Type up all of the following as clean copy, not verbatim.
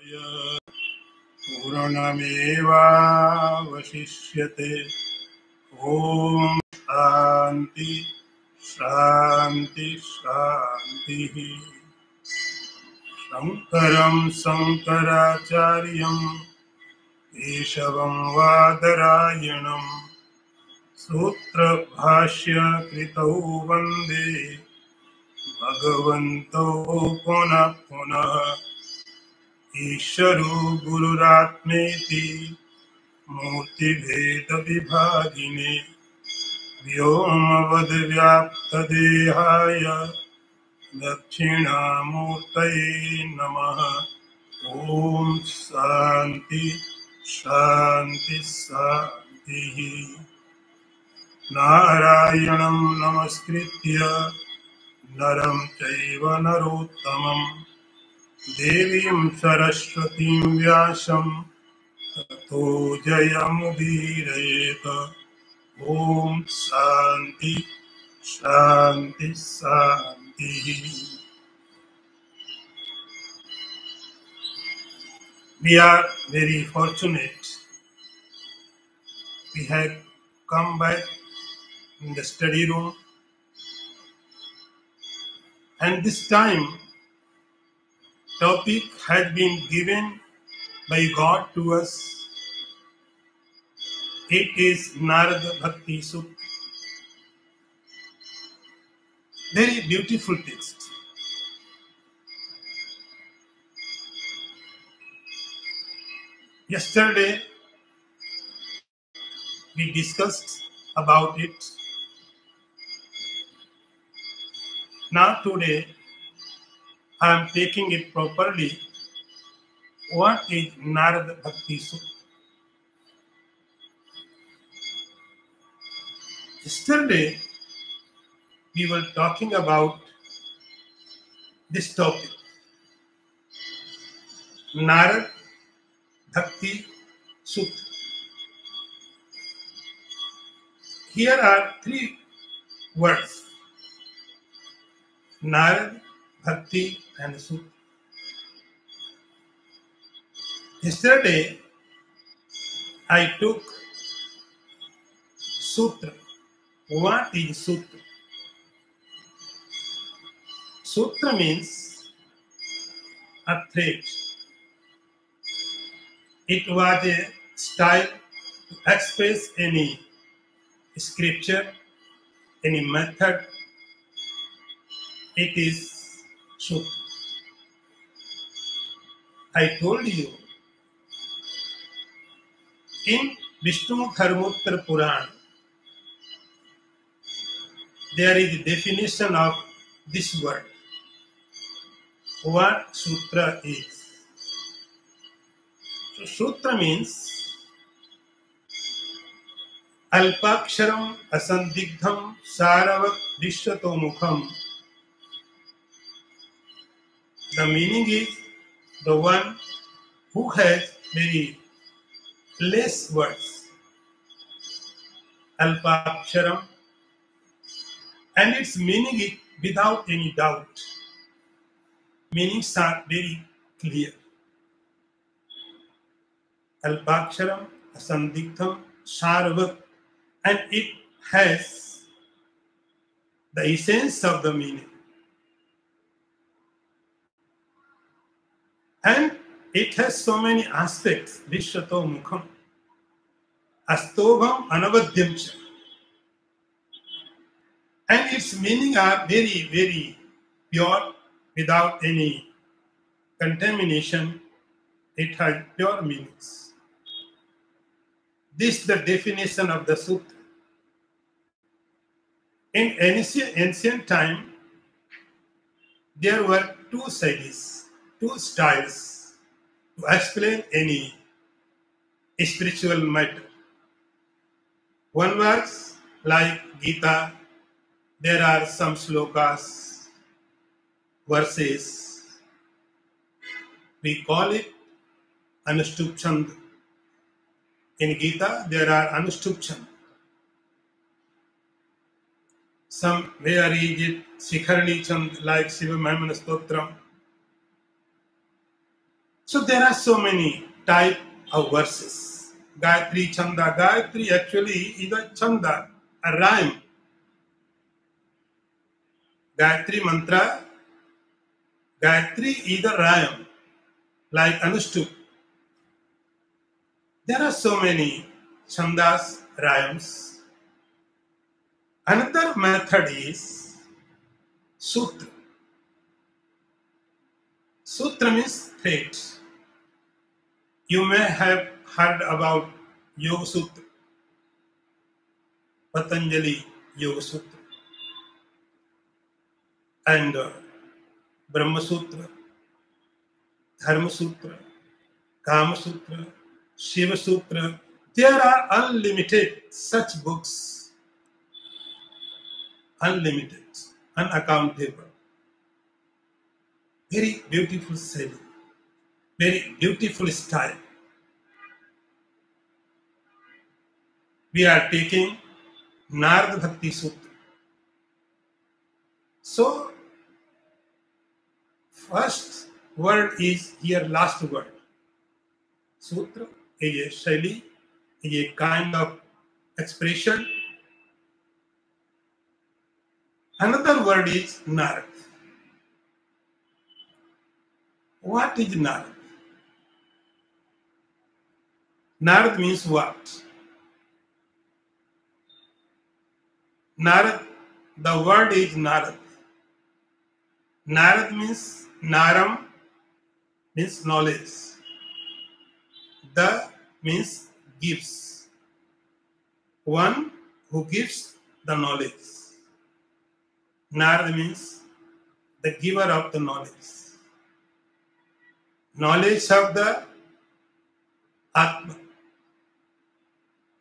पूर्णमेवावशिष्यते। ॐ शान्ति शान्ति शान्तिः। शङ्करं शङ्कराचार्यं केशवं वादरायणं सूत्रभाष्यकृतौ वन्दे भगवन्तौ पुनः पुनः। ईश्वरो गुरुरात्मेति मूर्तिभेदविभागिने व्योमवद्व्याप्तदेहाय दक्षिणामूर्तये नमः। ॐ शान्ति शान्ति शान्तिः। नारायणं नमस्कृत्य नरं चैव नरोत्तमं देवीं सरस्वतीं व्यासं ततो जयमुदीरयेत्। ॐ शान्ति शान्ति शान्तिः। We are very fortunate. We have come back in the study room, and this time topic has been given by God to us. It is Narada Bhakti Sutra. Very beautiful text. Yesterday we discussed about it. Now today I am taking it properly. What is Narada Bhakti Sutra? Yesterday we were talking about this topic, Narada Bhakti Sutra. Here are three words: Narada, Bhakti, and Sutra. Yesterday I took Sutra. What is Sutra? Sutra means a thread. It was a style to express any scripture, any method. It is Sutra. I told you in Vishnu Dharmottara Purana there is a definition of this word. What Sutra is? So Sutra means Alpaksharam asandigdham saravat vishwatomukham. The meaning is the one who has very less words. Alpaksharam, and its meaning is without any doubt. Meanings are very clear. Alpaksharam asandigdham saravat, and it has the essence of the meaning. And it has so many aspects. Vishwato mukham, astobham anavadyam cha. And its meaning are very, very pure, without any contamination. It has pure meanings. This is the definition of the sutra. In ancient time, there were two styles to explain any spiritual matter. One was like Gita. There are some slokas, verses. We call it Anushtup Chand. In Gita, there are Anushtup Chand. Somewhere is it Shikharani Chand, like Shiva Mahimana Stotram. So there are so many type of verses. Gayatri Chanda. Gayatri actually is a chanda, a rhyme. Gayatri mantra. Gayatri is a rhyme, like Anushtup. There are so many chandas, rhymes. Another method is sutra. Sutra means thread. You may have heard about Yoga Sutra, Patanjali Yoga Sutra, and Brahma Sutra, Dharma Sutra, Kama Sutra, Shiva Sutra. There are unlimited such books, unlimited, unaccountable. Very beautiful selling, very beautiful style. We are taking Narada Bhakti Sutra. So, first word is here, last word. Sutra is a shaili, is a kind of expression. Another word is Narad. What is Narad? Narad means what? Narad, the word is Narad. Narad means Naram, means knowledge. The means gives. One who gives the knowledge. Narad means the giver of the knowledge. Knowledge of the Atma.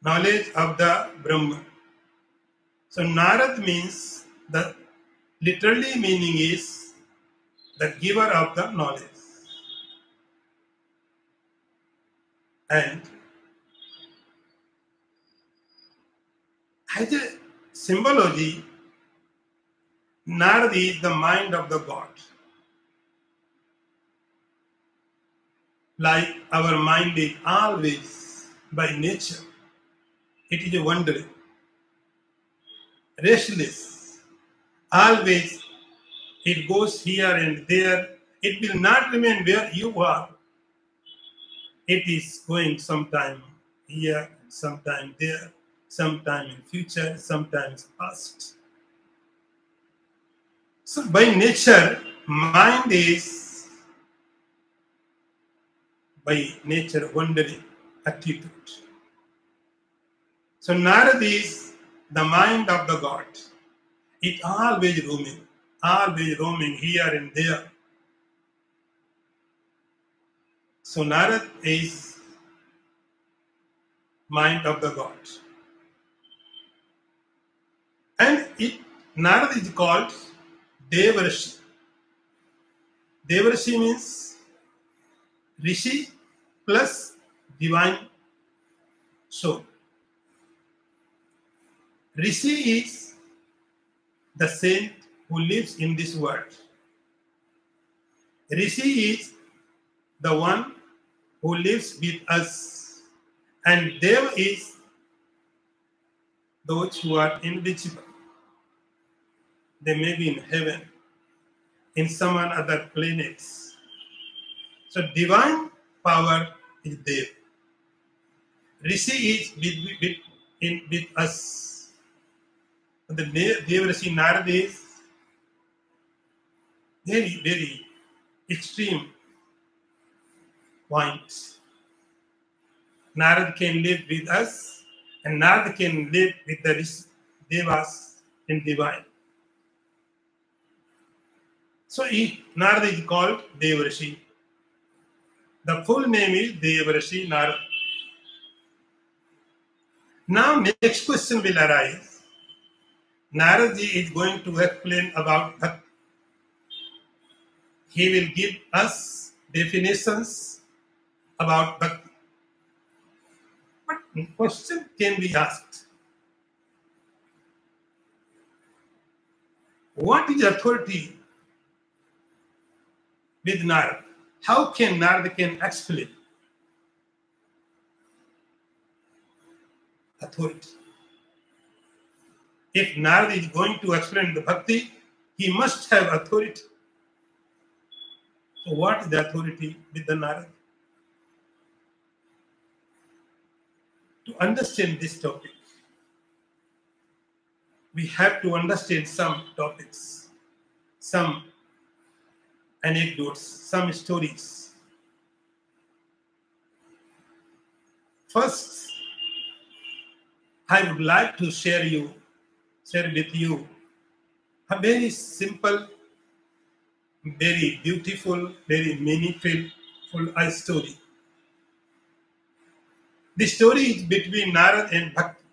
Knowledge of the Brahma. So Narad means, the literally meaning is the giver of the knowledge. And as a symbology, Narad is the mind of the God. Like our mind is always by nature, it is a wandering, restless. Always it goes here and there. It will not remain where you are. It is going sometime here, sometime there, sometime in future, sometimes past. So by nature, mind is by nature wandering attitude. So Narad is the mind of the God. It always roaming here and there. So Narad is mind of the God. And Narad is called Devarshi. Devarshi means Rishi plus divine soul. Rishi is the saint who lives in this world. Rishi is the one who lives with us. And Dev is those who are invisible. They may be in heaven, in some other planets. So divine power is Dev. Rishi is with us. The Dev Rishi Narada is very, very extreme point. Narada can live with us, and Narada can live with the Devas in divine. So Narada is called Devarshi. The full name is Devarshi Narada. Now next question will arise. Narada is going to explain about Bhakti. He will give us definitions about Bhakti. But question can be asked. What is authority with Narada? How can Narada can explain authority? If Narada is going to explain the bhakti, he must have authority. So what is the authority with the Narada? To understand this topic, we have to understand some topics, some anecdotes, some stories. First, I would like to share with you a very simple, very beautiful, very meaningful story. The story is between Narada and Bhakti.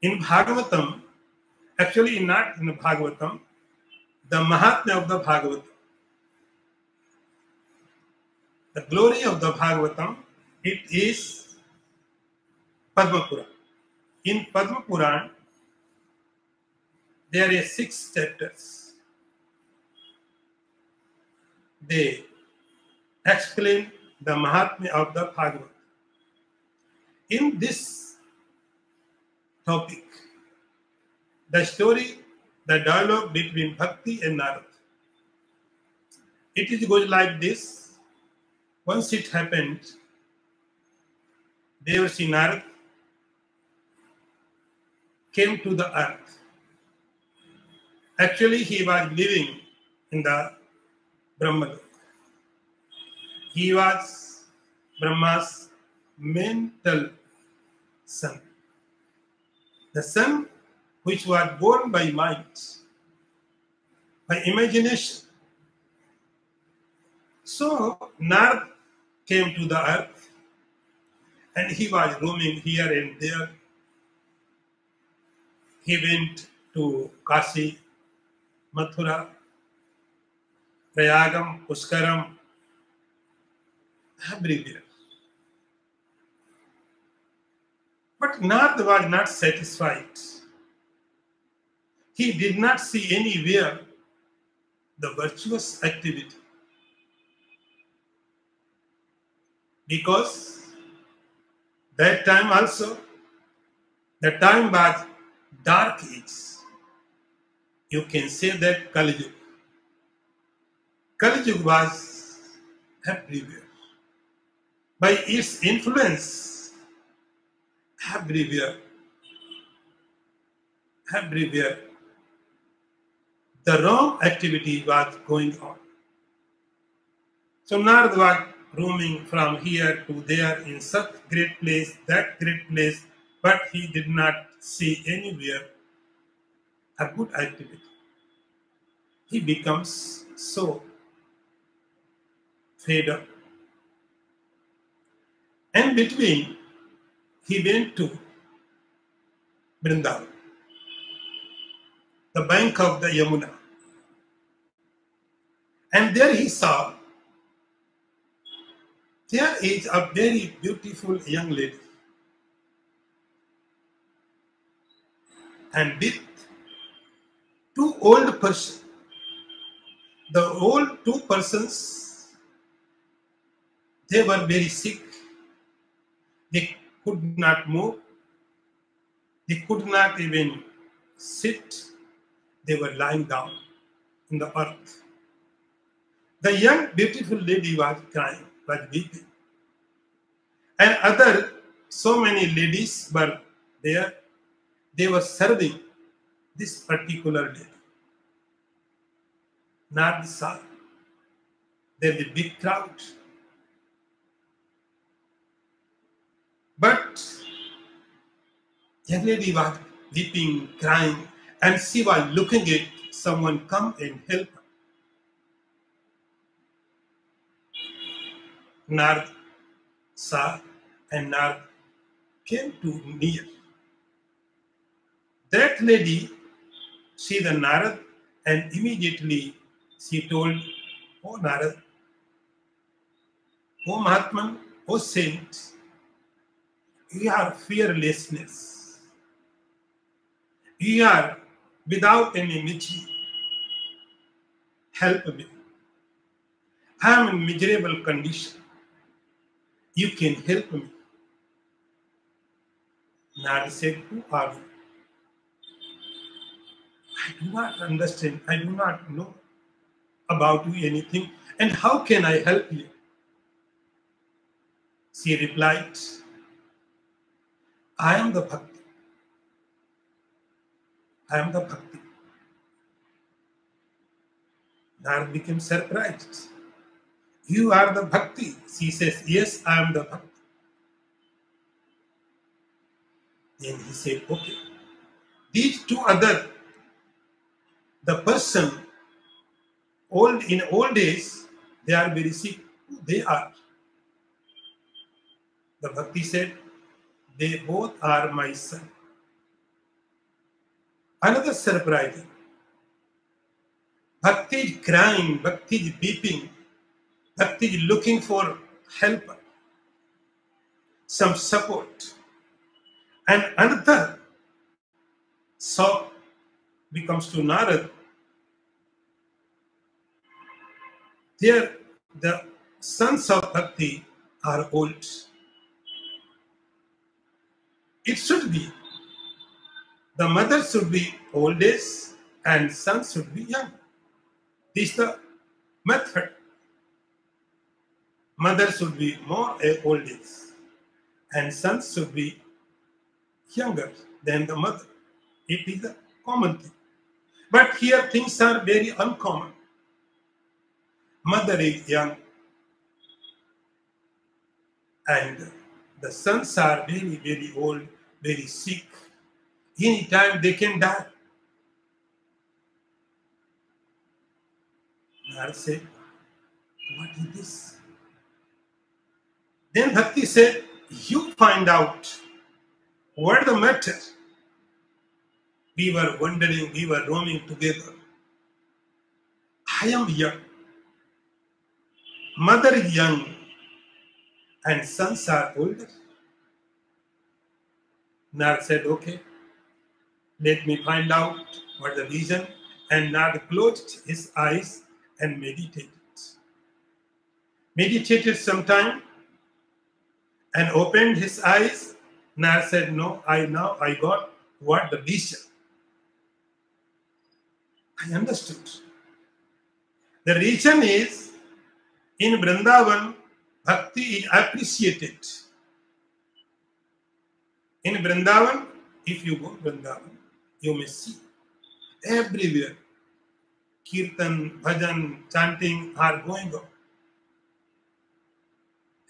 In Bhagavatam, actually not in Bhagavatam, the Mahatmya of the Bhagavatam, the glory of the Bhagavatam, it is Padma Puran. In Padma Puran, there are 6 chapters. They explain the Mahatmya of the Bhagavatam. In this topic, the story, the dialogue between Bhakti and Narada, it goes like this. Once it happened, Devarsi Narada came to the earth. Actually, he was living in the Brahmalok. He was Brahma's mental son. The son which was born by mind, by imagination. So Narada came to the earth and he was roaming here and there. He went to Kashi, Mathura, Prayagam, Puskaram, everywhere. But Narada was not satisfied. He did not see anywhere the virtuous activity. Because that time also, the time was dark age. You can say that Kali Yuga. Kali Yuga was everywhere. By its influence, everywhere, the wrong activity was going on. So Narada was roaming from here to there in such great place, that great place, but he did not see anywhere a good activity. He becomes so fed up. And between, he went to Vrindavan, the bank of the Yamuna. And there he saw there is a very beautiful young lady. And with 2 old persons, the old 2 persons, they were very sick. They could not move. They could not even sit. They were lying down in the earth. The young, beautiful lady was crying, was weeping. And so many ladies were there. They were serving this particular lady. Narada saw there's a big crowd. But young lady was weeping, crying, and she was looking at someone come and help her. Narada saw and Narada came to near. That lady, see the Narada, and immediately she told, "Oh Narada, oh Mahatman, oh Saint, you are fearlessness. You are without any misery. Help me. I am in miserable condition. You can help me. Narada said, who are you? I do not understand. I do not know about you anything. And how can I help you? She replied, I am the Bhakti. I am the Bhakti. Narada became surprised. You are the Bhakti. She says, yes, I am the Bhakti. Then he said, okay. These two other, the person, in old days, they are very sick. Who they are? The Bhakti said, they both are my son. Another surprising. Bhakti is crying, Bhakti is weeping, Bhakti is looking for help, some support. And another shock becomes to Narad. There, the sons of Bhakti are old. It should be. The mother should be old age and son should be young. This is the method. Mother should be more old age and son should be younger than the mother. It is a common thing. But here things are very uncommon. Mother is young and the sons are very, very old, very sick. Any time they can die. Narada said, what is this? Then Bhakti said, you find out what the matter. We were wandering, we were roaming together. I am young. Mother is young and sons are older. Narada said, okay, let me find out what the reason. And Narada closed his eyes and meditated. Meditated some time and opened his eyes. Narada said, no, I got what the reason. I understood. The reason is, in Vrindavan, Bhakti is appreciated. In Vrindavan, if you go to Vrindavan, you may see everywhere kirtan, bhajan, chanting are going on.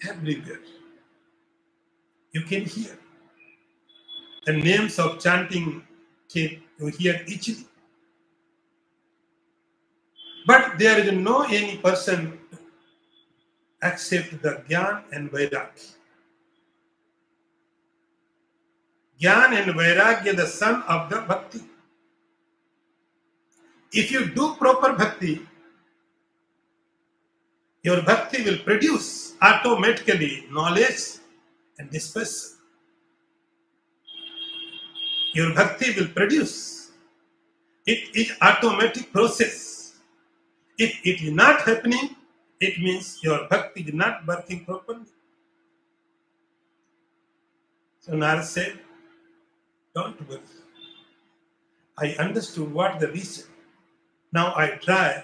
Everywhere. You can hear the names of chanting, you hear easily. But there is no any person except the Gyan and Vairagya. Gyan and Vairagya, the son of the Bhakti. If you do proper Bhakti, your Bhakti will produce automatically knowledge and dispersion. Your Bhakti will produce. It is automatic process. If it is not happening, it means your Bhakti is not working properly. So Narada said, don't worry. I understood what the reason. Now I try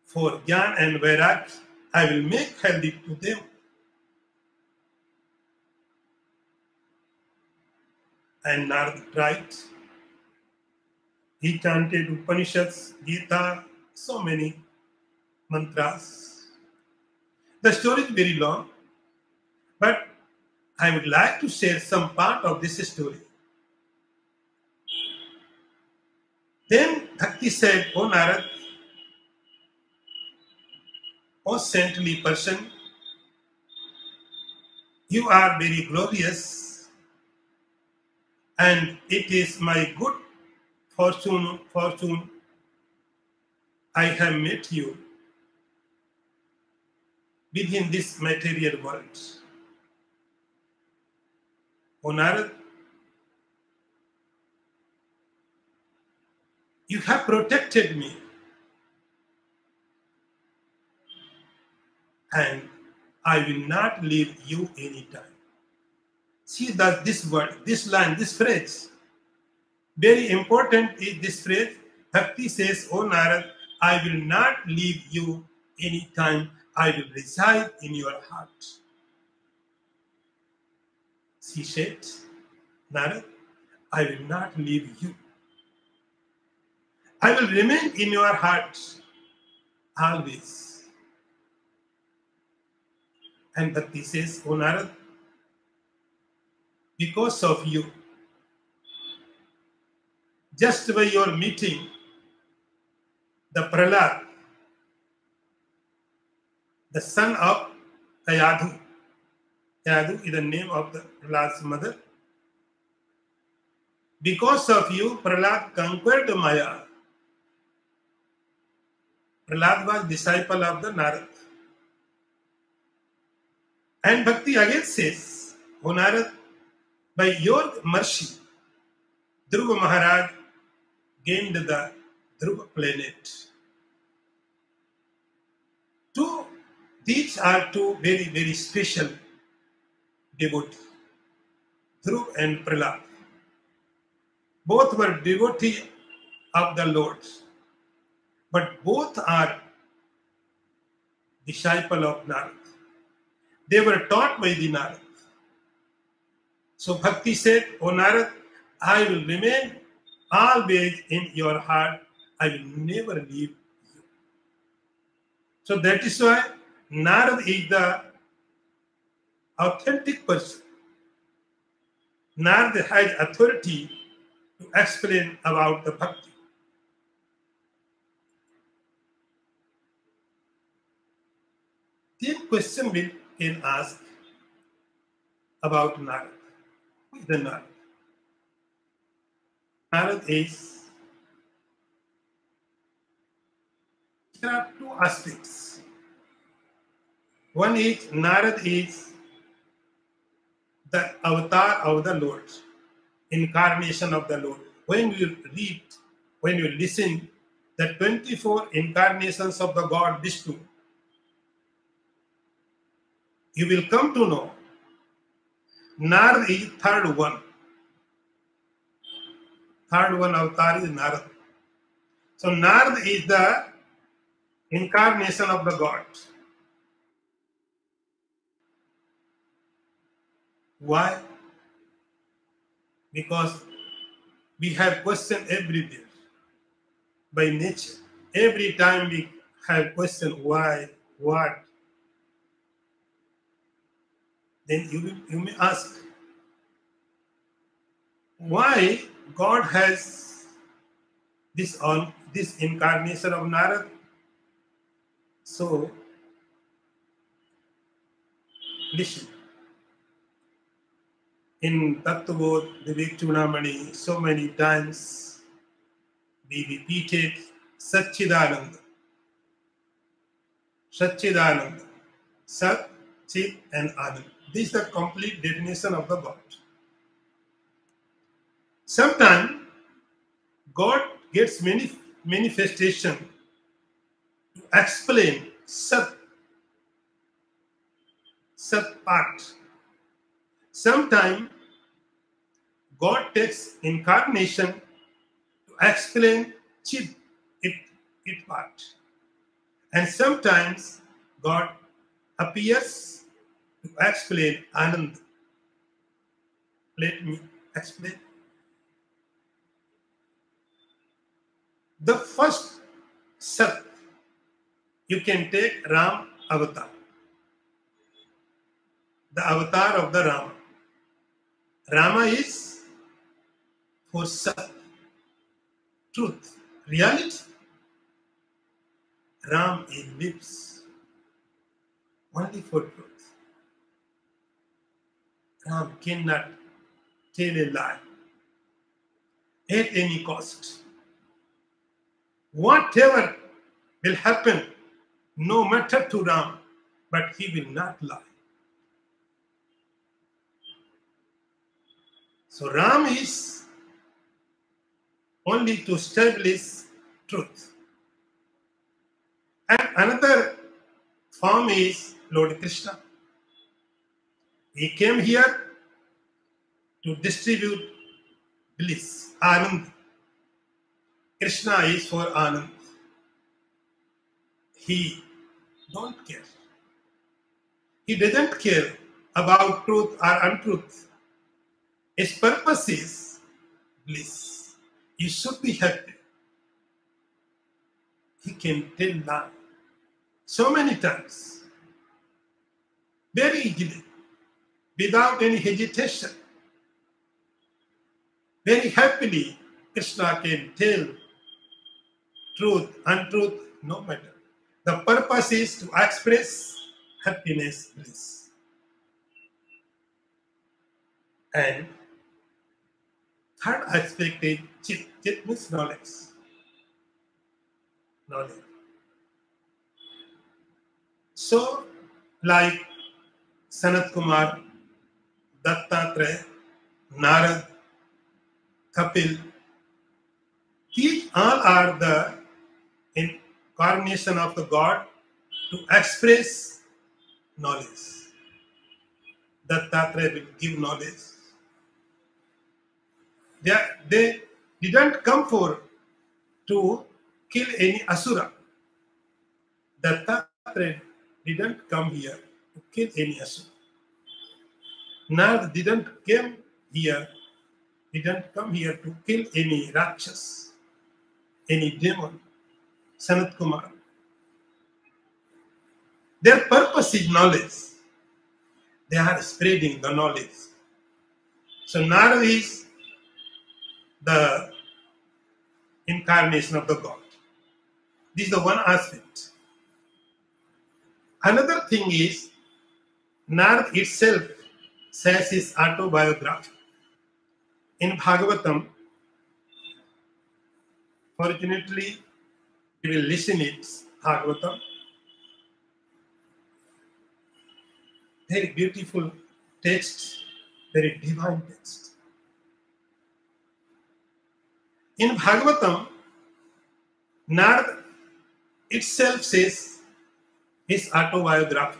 for Gyan and Vairagya. I will make healthy to them. And Narada tried. He chanted Upanishads, Gita, so many mantras. The story is very long, but I would like to share some part of this story. Then Bhakti said, O Narad, O saintly person, you are very glorious, and it is my good fortune I have met you within this material world. O Narad, you have protected me. and I will not leave you anytime. See that this word, this line, this phrase, very important is this phrase. Bhakti says, O Narad, I will not leave you anytime. I will reside in your heart. She said, Narad, I will not leave you. I will remain in your heart always. And Bhakti says, O Narad, because of you, just by your meeting, the Prahlad, the son of Yadu. Yadu is the name of the Prahlad's mother. Because of you, Prahlad conquered Maya. Prahlad was disciple of the Narad. And Bhakti again says, O Narad, by your mercy, Dhruva Maharaj gained the Dhruva planet. These are two very, very special devotees, Dhruva and Prahlad. Both were devotees of the Lord, but both are disciples of Narad. They were taught by the Narad. So Bhakti said, O Narad, I will remain always in your heart. I will never leave you. So that is why Narad is the authentic person. Narad has authority to explain about the Bhakti. Then question will can ask about Narad. Who is the Narad? Narad is, there are two aspects. One is Narad is the avatar of the Lord, incarnation of the Lord. When you read, when you listen, the 24 incarnations of the God Vishnu, you will come to know Narad is third one. Third one avatar is Narad. So Narad is the incarnation of the God. Why? Because we have question everywhere by nature. Every time we have question why, what, then you may ask, why God has this incarnation of Narad? So, listen. In Tattvabodh, Vivek Chudamani, so many times we repeated Satchidananda. Satchidananda. Sat, Chit and Anand. This is the complete definition of the God. Sometimes God gets many manifestation to explain Sat part. Sometimes God takes incarnation to explain Chit, it part. And sometimes God appears to explain Anand. Let me explain. The first Sat, you can take Ram avatar. The avatar of the Rama. Rama is for Sat, truth, reality. Ram is lips, only for truth. Ram cannot tell a lie at any cost. Whatever will happen, no matter to Ram, but he will not lie. So Ram is only to establish truth. And another form is Lord Krishna. He came here to distribute bliss, Anand. Krishna is for Anand. He don't care. He doesn't care about truth or untruth. His purpose is bliss. You should be happy. He can tell now so many times, very easily, without any hesitation. Very happily, Krishna can tell truth, untruth, no matter. The purpose is to express happiness, bliss. And third aspect is chit. Chit means knowledge. Knowledge. So, like Sanat Kumar, Dattatreya, Narad, Kapil, these all are the incarnation of the God to express knowledge. Dattatreya will give knowledge. They didn't come for to kill any asura. Dattatreya didn't come here to kill any asura. Narad didn't come here to kill any rakshas, any demon. Sanat Kumar. Their purpose is knowledge. They are spreading the knowledge. So Narada is the incarnation of the God. This is the one aspect. Another thing is, Narada itself says his autobiography. In Bhagavatam, fortunately, we will listen it, Bhagavatam. Very beautiful text, very divine text. In Bhagavatam, Narada itself says his autobiography.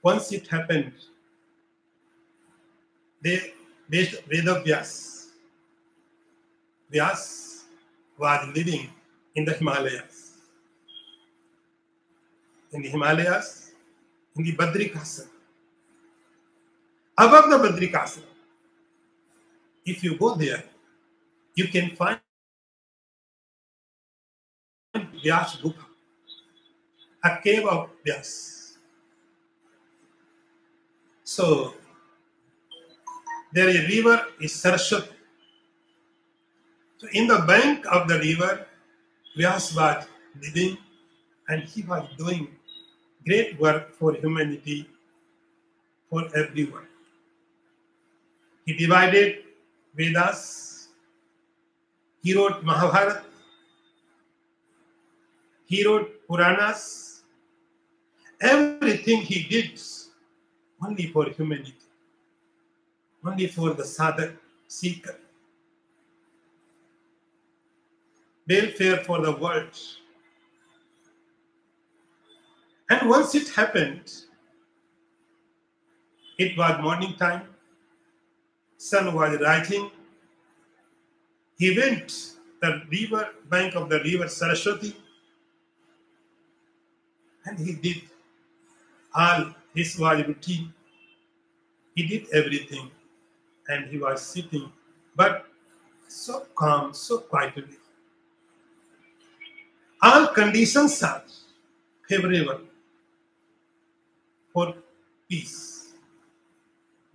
Once it happened, they based Vedavyas. Vyas was living in the Himalayas. In the Himalayas, in the Badrikasana. Above the Badrikasana, if you go there, you can find Vyas Gupha, a cave of Vyas. So, there is a river is Saraswati. So, in the bank of the river, Vyas was living and he was doing great work for humanity, for everyone. He divided Vedas, he wrote Mahabharata, he wrote Puranas. Everything he did only for humanity, only for the sadhak, seeker, welfare for the world. And once it happened, it was morning time, sun was rising. He went the river bank of the river Saraswati, and he did all his was routine. He did everything, and he was sitting, but so calm, so quietly. All conditions are favorable for peace.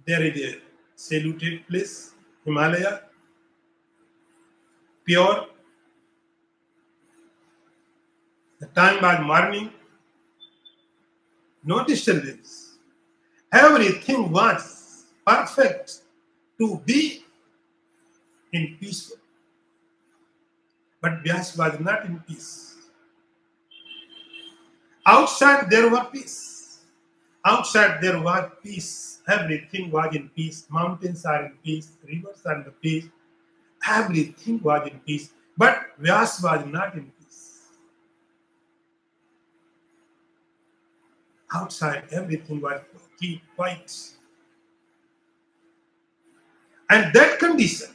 There is a saluted place, Himalaya, pure. The time was morning, no disturbance. Everything was perfect to be in peace. But Vyas was not in peace. Outside there was peace. Outside there was peace. Everything was in peace. Mountains are in peace. Rivers are in peace. Everything was in peace. But Vyas was not in peace. Outside, everything was keep quiet. And that condition,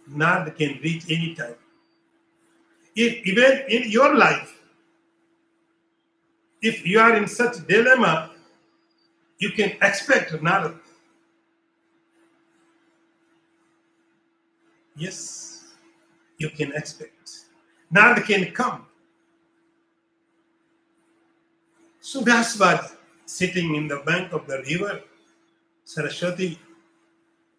Narada can reach any time. If even in your life, if you are in such dilemma, you can expect Narada. Yes, you can expect. Narada can come. So Vyas was sitting in the bank of the river Saraswati.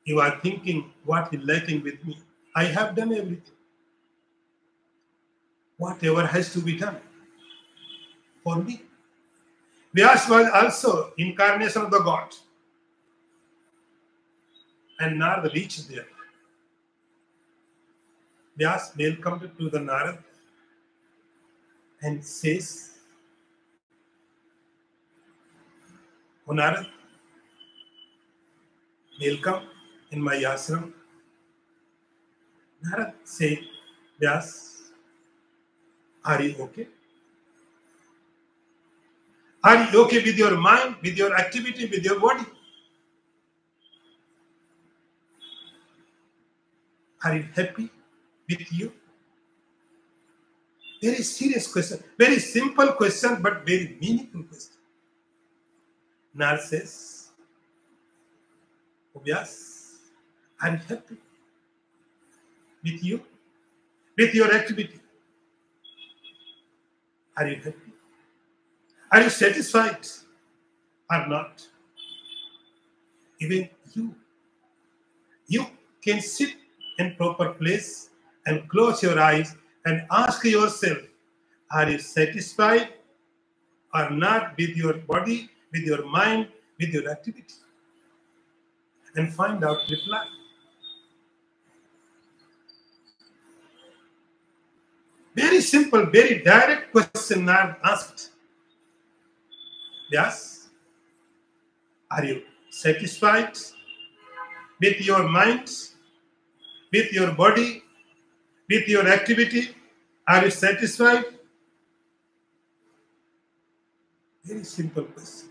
You are thinking, what is lacking with me? I have done everything. Whatever has to be done for me. Vyas was also incarnation of the God. And Narada reached there. Vyas welcomed to the Narada and says, "O Narada, welcome in my ashram." Narada said, "Vyas, are you okay? Are you okay with your mind, with your activity, with your body? Are you happy with you?" Very serious question, very simple question, but very meaningful question. Narada says, "Oh, Vyas, are you happy with you, with your activity? Are you happy? Are you satisfied or not? Even you can sit in proper place and close your eyes and ask yourself, are you satisfied or not with your body, with your mind, with your activity? And find out reply." Very simple, very direct question Narada asked. Yes, are you satisfied with your mind, with your body, with your activity? Are you satisfied? Very simple question.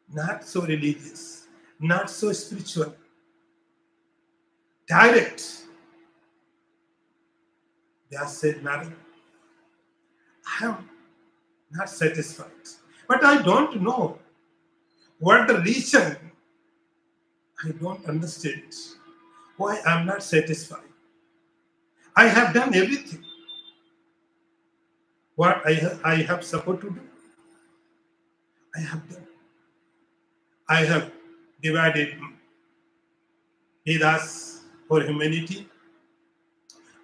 Not so religious, not so spiritual. Direct. Vyas said, "Narada, I am not satisfied. But I don't know what the reason. I don't understand why I am not satisfied. I have done everything. What I have supposed to do, I have done. I have divided Vedas for humanity.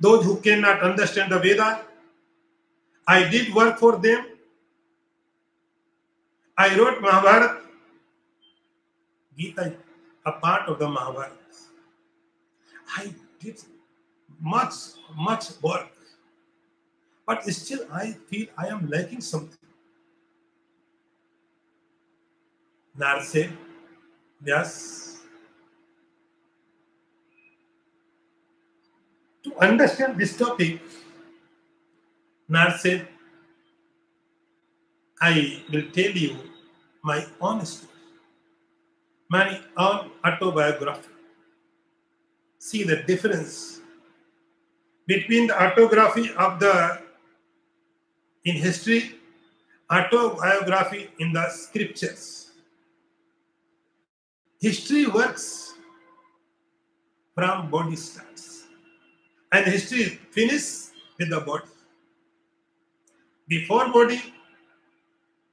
Those who cannot understand the Veda, I did work for them. I wrote Mahabharata, Gita, a part of the Mahabharata. I did much work. But still I feel I am lacking something." Narada said, "Yes, to understand this topic," Narada said, "I will tell you my own story, my own autobiography. See the difference between the autobiography of the in history, autobiography in the scriptures. History works from body starts, and history finishes with the body. Before body,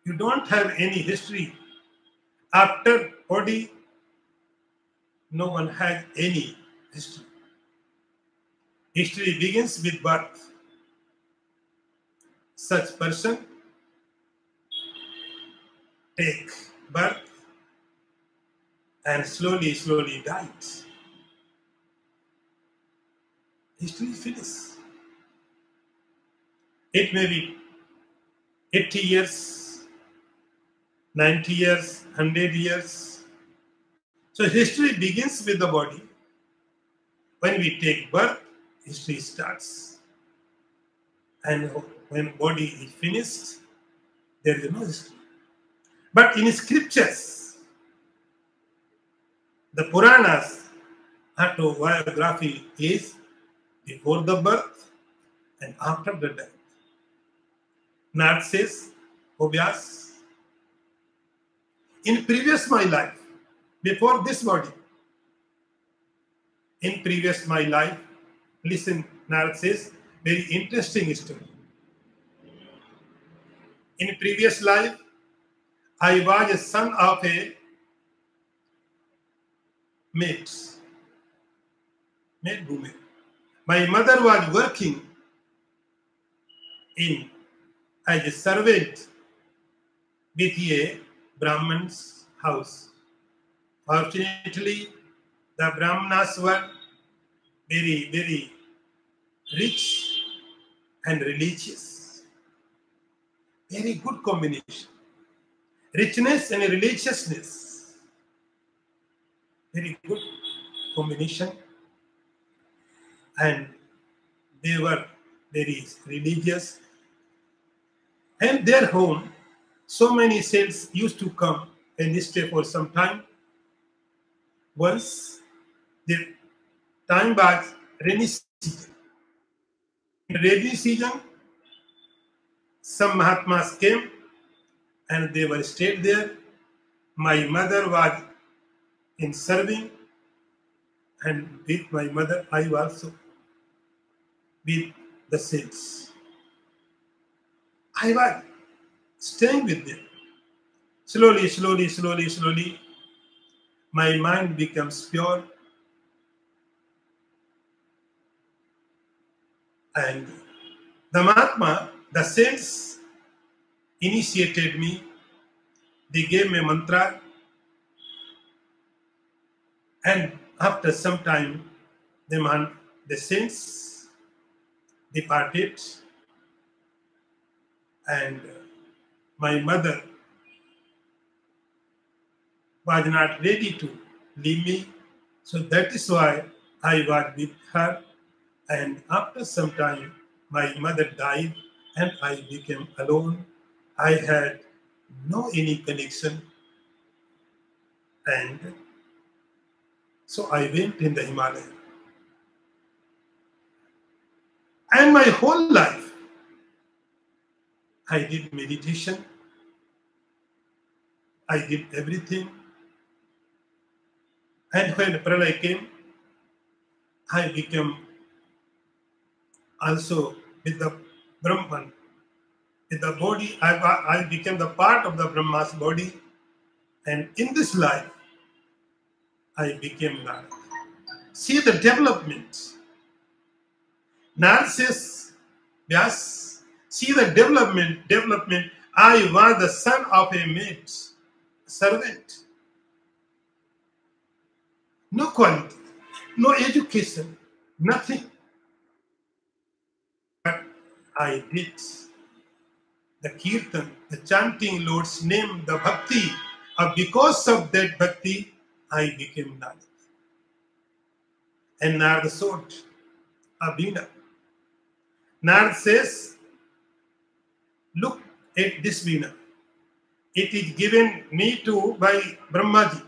you don't have any history. After body, no one has any history. History begins with birth. Such person take birth and slowly dies. History is finished. It may be 80 years, 90 years, 100 years. So history begins with the body. When we take birth, history starts. And when body is finished, there is no history. But in scriptures, the Puranas, autobiography is before the birth and after the death. Narad says, "O Vyas, in previous my life, before this body, in previous my life," listen, Narad says, very interesting story. In previous life, I was a son of a maid woman. My mother was working as a servant with a Brahman's house. Fortunately, the Brahmanas were very, very rich and religious. Very good combination. Richness and religiousness. Very good combination. And they were very religious. And their home, so many saints used to come and stay for some time. Once the time was rainy season. In rainy season, some Mahatmas came and they were stayed there. My mother was in serving, and with my mother I also with the saints. I was staying with them. Slowly, my mind becomes pure, and the Mahatma, the saints, initiated me. They gave me mantra, and after some time, the saints departed, and my mother was not ready to leave me. So that is why I was with her. And after some time, my mother died and I became alone. I had no any connection. And so I went in the Himalaya. And my whole life, I did meditation. I did everything. And when Pralaya came, I became also with the Brahman, with the body. I became the part of the Brahma's body. And in this life, I became Narada. See the development. Narada says, yes, see the development. I was the son of a maid, servant. No quality, no education, nothing. But I did the kirtan, the chanting Lord's name, the bhakti. Because of that bhakti, I became Narada. And Narada sought a veena. Narada says, look at this veena. It is given me to by Brahmaji.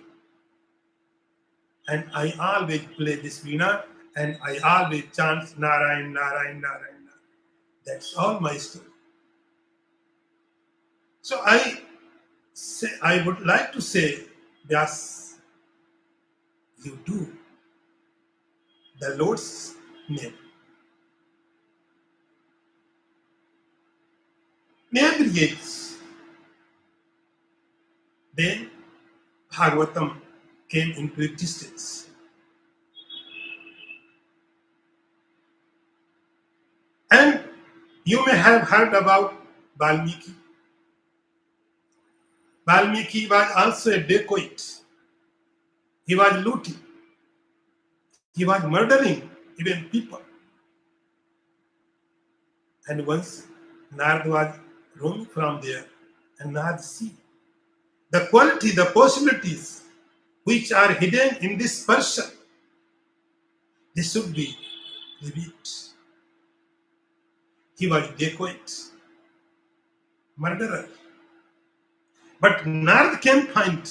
And I always play this veena and I always chant Narayan, Narayan, Narayan. That's all my story. So I would like to say, yes, you do the Lord's name. Never yet. Then Bhagavatam came into existence. And you may have heard about Valmiki. Valmiki was also a dacoit. He was looting. He was murdering even people. And once Narada was roaming from there, and Narada see the quality, the possibilities which are hidden in this person. This should be revealed. He was dacoit. murderer. But Narad can find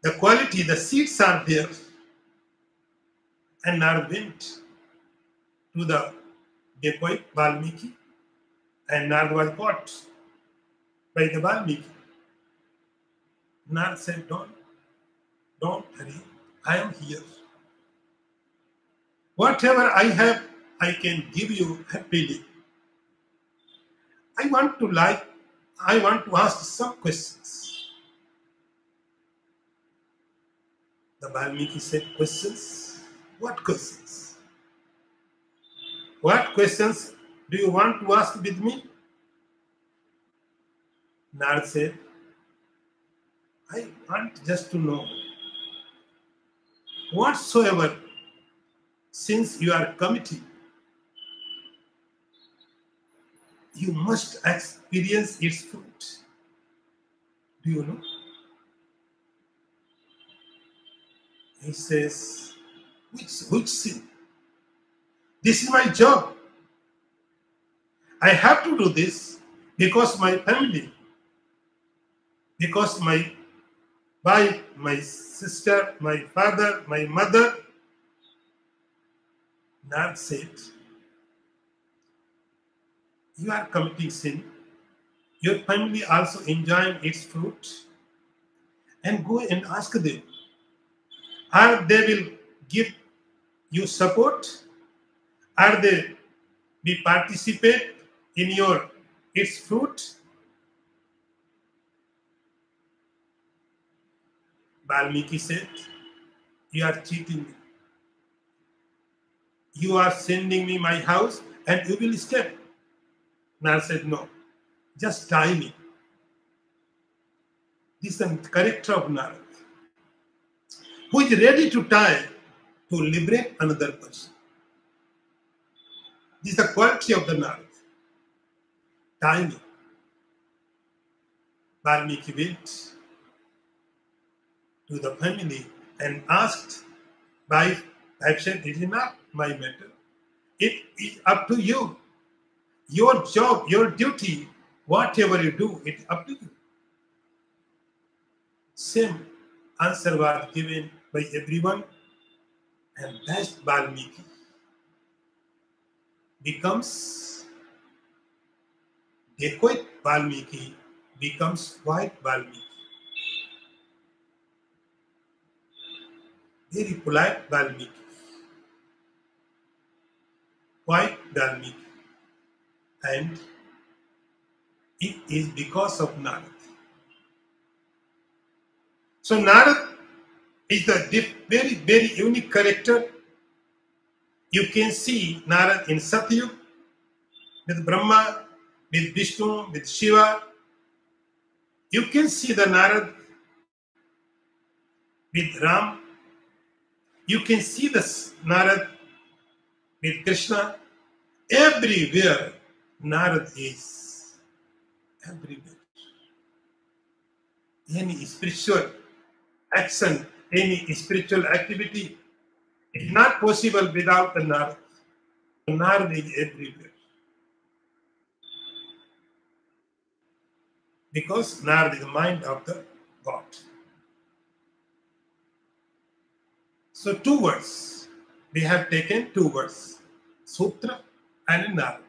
the quality, the seeds are there. And Narad went to the dacoit Valmiki, and Narad was caught by the Valmiki. Narad said, don't hurry, I am here. Whatever I have, I can give you happily. I want to ask some questions. The Valmiki said, questions? What questions? What questions do you want to ask with me? Narad said, I want just to know whatsoever sins you are committing, you must experience its fruit. Do you know? He says, which sin? This is my job. I have to do this because my family, because my wife, my sister, my father, my mother. Narad said, you are committing sin. Your family also enjoying its fruit. And go and ask them. Are they will give you support? Are they be participate in its fruit? Valmiki said, you are cheating me. You are sending me my house and you will escape. Narad said, no, just tie me. This is the character of Narad, who is ready to die to liberate another person. This is the quality of the Narad. Tie me. Valmiki went to the family and asked, wife said, it is not my matter. It is up to you. Your job, your duty, whatever you do, it's up to you. Same answer was given by everyone, and that Valmiki becomes dacoit Valmiki, becomes white Valmiki. Very polite Valmiki. White Valmiki. And it is because of Narad. So Narad is the very, very unique character. You can see Narad in Satyug, with Brahma, with Vishnu, with Shiva. You can see the Narad with Ram. You can see the Narad with Krishna. Everywhere Narad is. Everywhere. Any spiritual action, any spiritual activity is not possible without the Narad. Narad is everywhere. Because Narad is the mind of the God. So 2 words. We have taken 2 words. Sutra and Narad.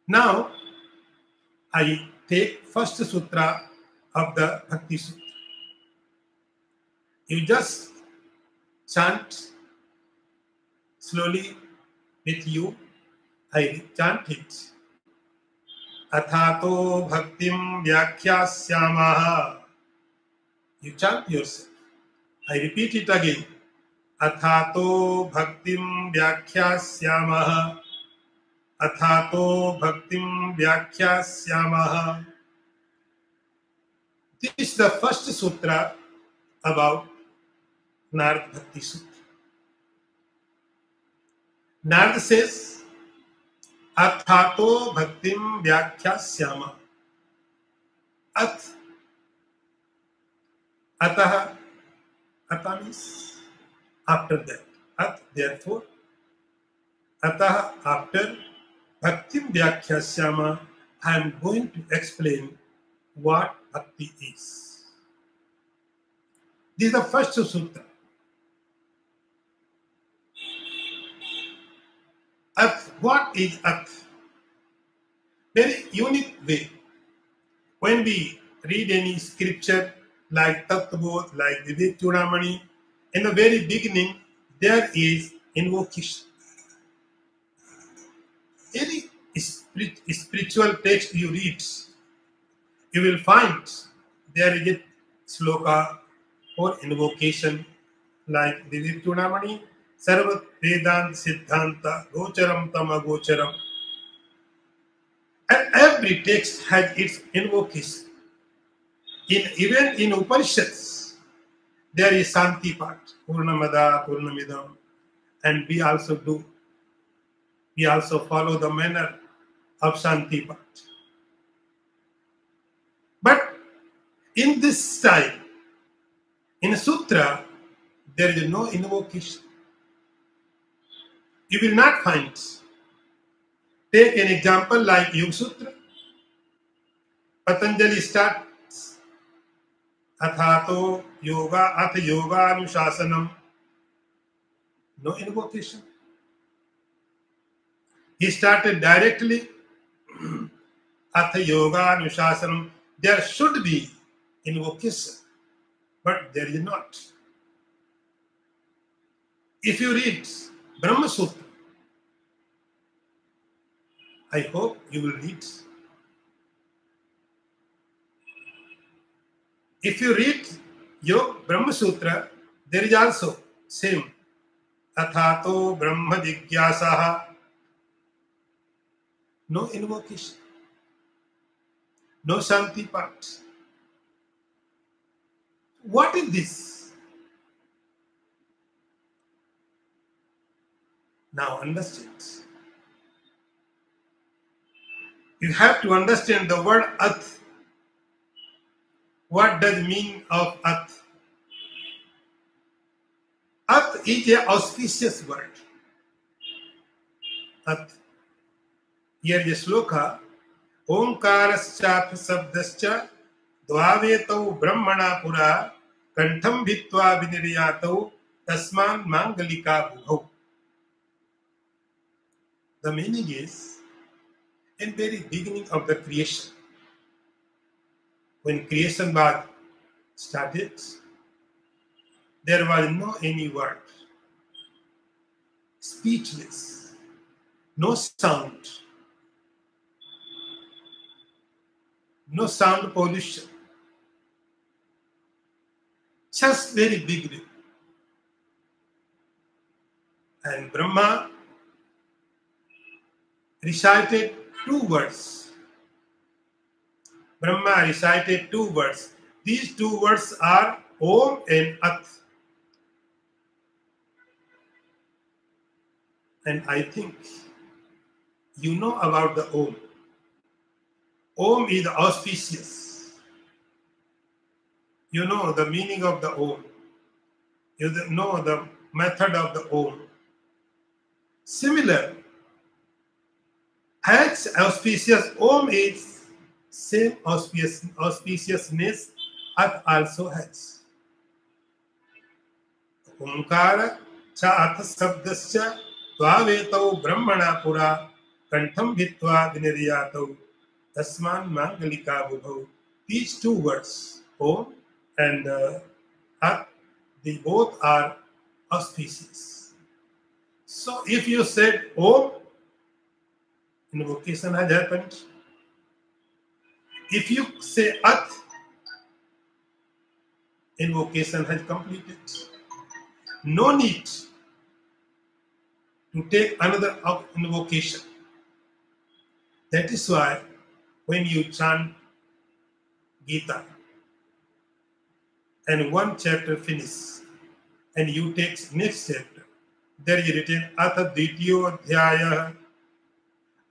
Now, I take first sutra of the Bhakti Sutra. You just chant slowly with you. I chant it. Athato bhaktim vyakhyāsyāmah. You chant yourself. I repeat it again. Athato bhaktim vyakhyāsyāmah. Athato bhaktim vyakhyāsyāmah. This is the first sutra about Narada Bhakti Sutra. Narada says, Athato bhaktim vyakhyāsyāmah. Ataha means after that. Therefore. Ataha, after. Bhaktim Vyakhyasama, I am going to explain what bhakti is. This is the first sutra. Arth. What is Arth? Very unique way. When we read any scripture like Tattvabodh, like Vivek Chudamani, in the very beginning, there is invocation. Any spiritual text you read, you will find there is a sloka or invocation like Vivek Chudamani, Sarvat Vedant Siddhanta Gocharam Tama Gocharam. And every text has its invocation. Even in Upanishads, there is Santi part, Purnamada, Purnamidam, and we also follow the manner of Santi part. But in this style, in Sutra, there is no invocation. You will not find. Take an example like Yoga Sutra. Patanjali starts, Athato Yoga, Ath Yoga Anushasanam. No invocation. He started directly, Atha Yoga Anushasanam. There should be invocation, but there is not. If you read Brahma Sutra, I hope you will read. If you read your Brahma Sutra, there is also same. Athato Brahma Jigyasaha. No invocation. No Shanti part. What is this? Now understand. You have to understand the word Ath. What does mean of Ath? Ath is an auspicious word. Ath. Here is a sloka. Omkarascha sabdascha dvavetau brahmana pura kantham bhitva viniryatau tasman mangalika bhubhau. The meaning is, in very beginning of the creation, when creation was started, there was no any word, speechless, no sound pollution, just very beginning. And Brahma recited two words. Brahma recited two words. These two words are Om and At. And I think you know about the Om. Om is auspicious. You know the meaning of the Om. You know the method of the Om. Similar, as auspicious Om is, same auspiciousness At also has. Omkara cha At sabdascha tvavetau brahmana pura kantham bhitva viniryatau tasman mangalika bhubhau. These two words, Om and At, they both are auspicious. So if you said Om, invocation has happened. If you say At, invocation has completed. No need to take another invocation. That is why when you chant Gita and one chapter finishes and you take next chapter, there is written Atha Dvitiyo Adhyaya,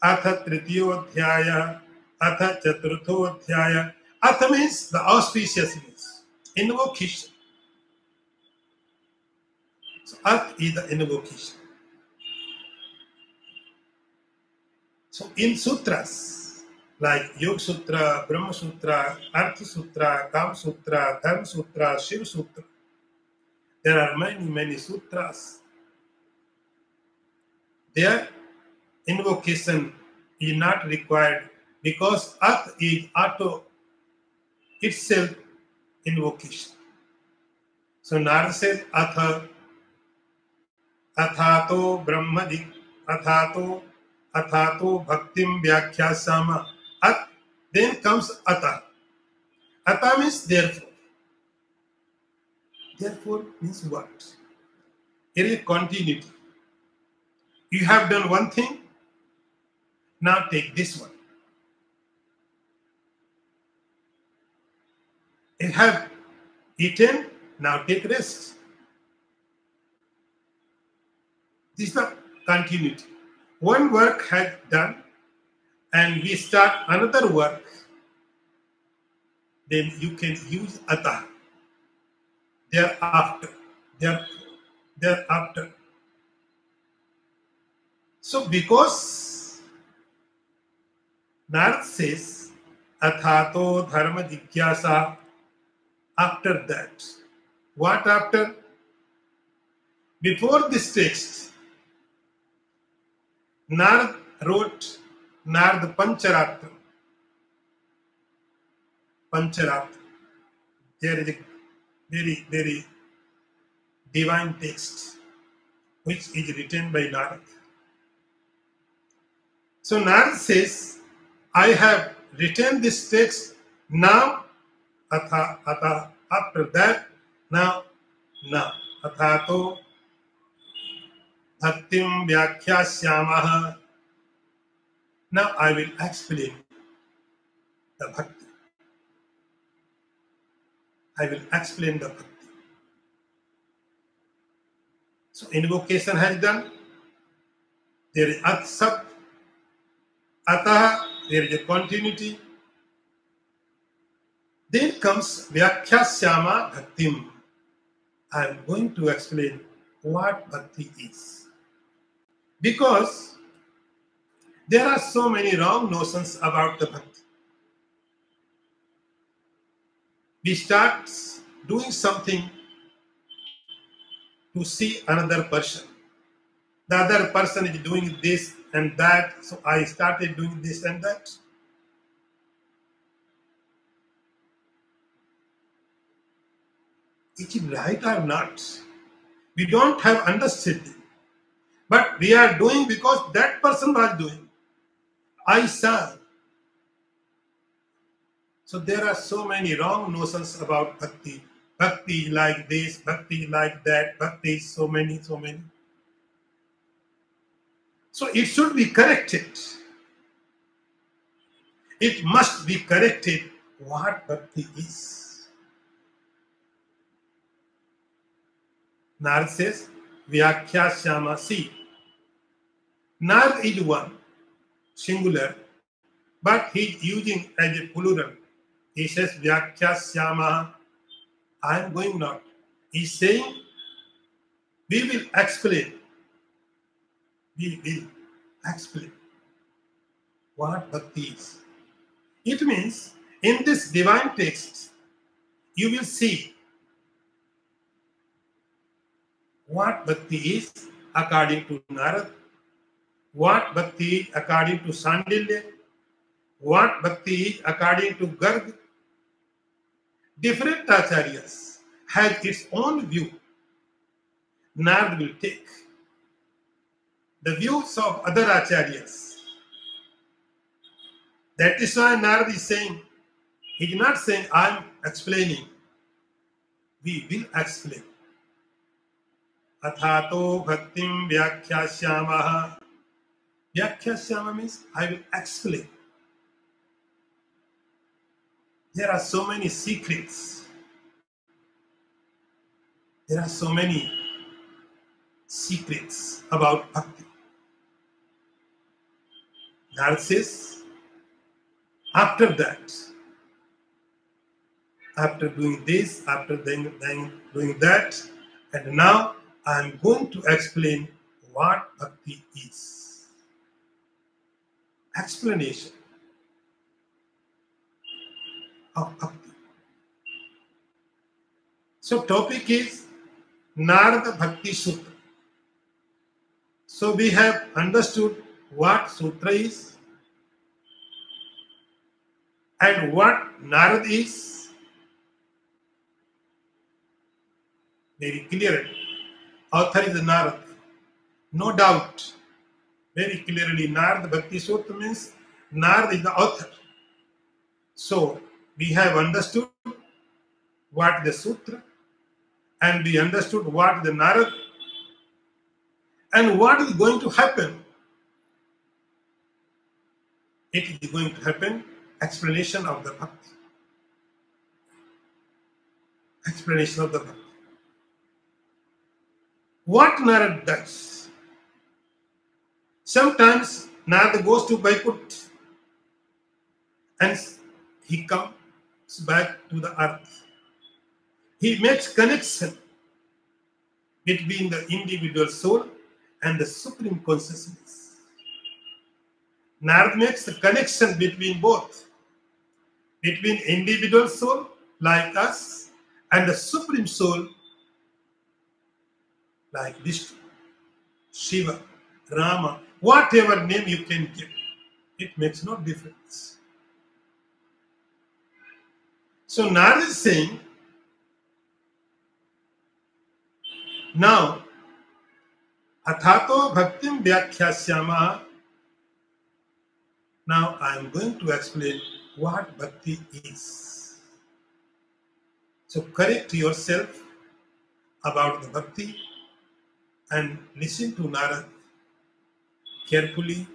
Atha Tritiyo Adhyaya, Atha Chaturtho Adhyaya. Atha means the auspiciousness, invocation. So At is the invocation. So in sutras like Yoga Sutra, Brahma Sutra, Artha Sutra, Kam Sutra, Dharma Sutra, Shiva Sutra, there are many sutras. Their invocation is not required because Artha is auto itself invocation. So Narada says Athato Brahmadi, Athato Bhaktim Vyakhyasama. Then comes Atha. Atha means therefore. Therefore means what? It is continuity. You have done one thing, now take this one. You have eaten, now take rest. This is the continuity. One work has done, and we start another work, then you can use Atha. Thereafter. So because Narada says, Athato Dharma Jigyasa, after that. What after? Before this text, Narada wrote Narada Pancharatra. There is a very divine text which is written by Narada. So Narada says, I have written this text now, after that, now, Athato Bhaktim Vyakhyasamaha. Now I will explain the Bhakti. I will explain the Bhakti. So invocation has done. There is Atsat. Ataha, there is a continuity. Then comes Vyakhyasama Bhaktim. I am going to explain what Bhakti is. Because there are so many wrong notions about the Bhakti. We start doing something to see another person. The other person is doing this and that, so I started doing this and that. Is it right or not? We don't have understanding. But we are doing because that person was doing. I saw. So there are so many wrong notions about Bhakti. Bhakti like this, Bhakti like that, Bhakti is so many. So it should be corrected. It must be corrected what Bhakti is. Narada says, Vyakhyasama. See, Narada is one, singular, but he is using as a plural. He says, Vyakhyasama. I am going not. He is saying, we will explain. We will explain what Bhakti is. It means, in this divine text, you will see what Bhakti is according to Narada, what Bhakti is according to Sandilya, what Bhakti is according to Garg. Different acharyas have its own view. Narada will take the views of other acharyas. That is why Narada is saying, he is not saying, I am explaining. We will explain. Athato Bhaktim Vyakhyasamaha. Vyakhyasama means I will explain. There are so many secrets. There are so many secrets about Bhakti. Narada says, after that, after doing this, after doing that, and now I am going to explain what Bhakti is. explanation of bhakti. So topic is Narada Bhakti Sutra. So we have understood what sutra is and what Narada is very clearly. Author is Narada. No doubt. Very clearly, Narada Bhakti Sutra means Narada is the author. So we have understood what the sutra and we understood what the Narada and what is going to happen. It is going to happen explanation of the bhakti. Explanation of the bhakti. What Narada does? Sometimes Narada goes to Vaikuntha and he comes back to the earth. He makes connection between the individual soul and the supreme consciousness. Narada makes the connection between both, between individual soul like us and the supreme soul like Vishnu, Shiva, Rama, whatever name you can give. It makes no difference. So Narada is saying, now, Athato Bhaktim Vyakhyasyamaa. Now I am going to explain what bhakti is. So correct yourself about the bhakti and listen to Narada carefully.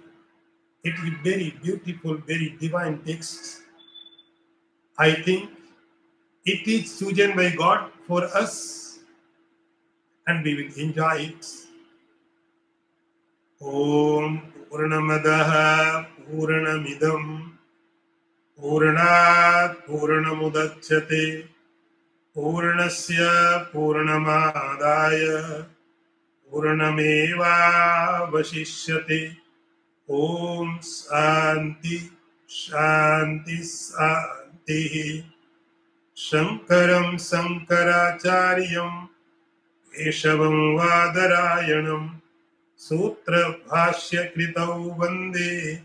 It is very beautiful, very divine text. I think it is chosen by God for us and we will enjoy it. Om Purnamadaha Purnamidam Purnat Purnamudachyate Purnasya Purnamadaya Purnameva Vashishyate. Om Shanti Shanti Shanti. Shankaram Sankaracharyam Keshavam Vadarayanam Sutra Bhashya Kritau Vande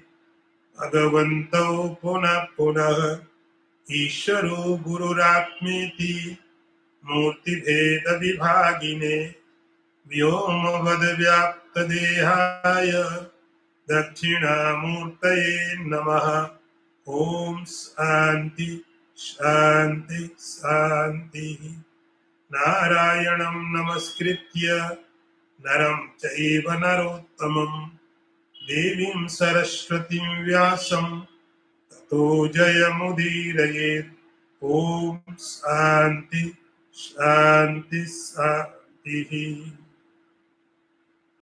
Bhagavantau Punah Punah Isharo Gururatmeti Murti Bheda Vibhagine Vyoma Vad Vyapta Dehaya Dakshina Murtaye Namaha. Om Shanti Shanti Shanti. Narayanam Namaskritya Naram Chaiva Narottamam Devim Saraswatim Vyasam Tato Jayamudiraye. Om Shanti Shanti Shanti.